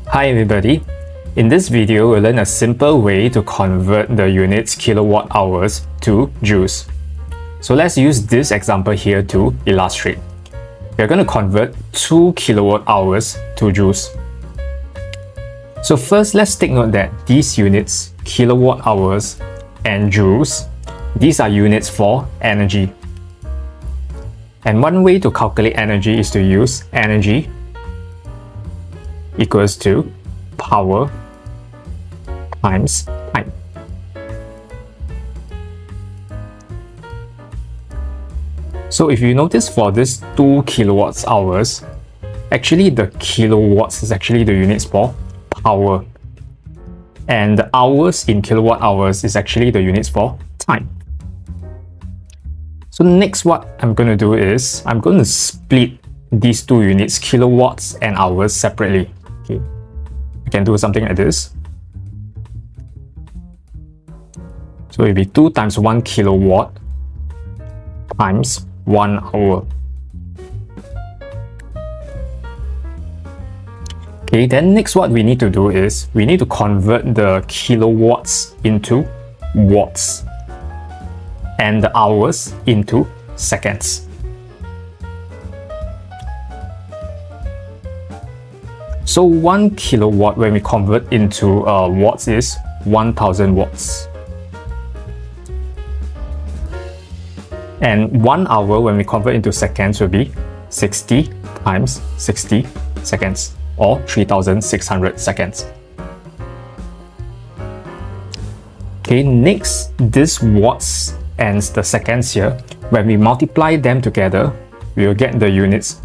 Hi everybody, in this video we'll learn a simple way to convert the units kilowatt hours to joules. So let's use this example here to illustrate. We're going to convert 2 kilowatt hours to joules. So first let's take note that these units, kilowatt hours and joules, these are units for energy. And one way to calculate energy is to use energy equals to power times time. So if you notice for this 2 kilowatts hours, actually the kilowatts is actually the units for power. And the hours in kilowatt hours is actually the units for time. So next what I'm going to do is, I'm going to split these two units, kilowatts and hours, separately. Okay. I can do something like this. So it will be 2 times 1 kilowatt times 1 hour. Okay, then next what we need to do is, we need to convert the kilowatts into watts and the hours into seconds. So 1 kilowatt when we convert into watts is 1000 watts. And 1 hour when we convert into seconds will be 60 times 60 seconds or 3600 seconds. Okay, next, this watts and the seconds here, when we multiply them together, we will get the units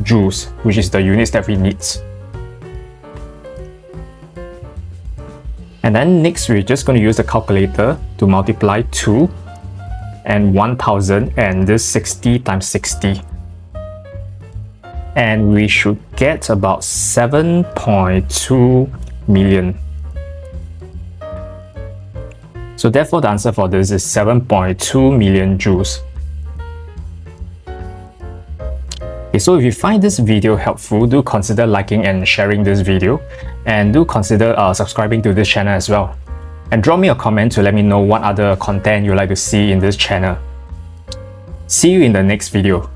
joules, which is the units that we need. And then next, we're just going to use the calculator to multiply 2 and 1000 and this 60 times 60. And we should get about 7.2 million. So therefore, the answer for this is 7.2 million joules. Okay, so if you find this video helpful, do consider liking and sharing this video, and do consider subscribing to this channel as well. And drop me a comment to let me know what other content you'd like to see in this channel. See you in the next video.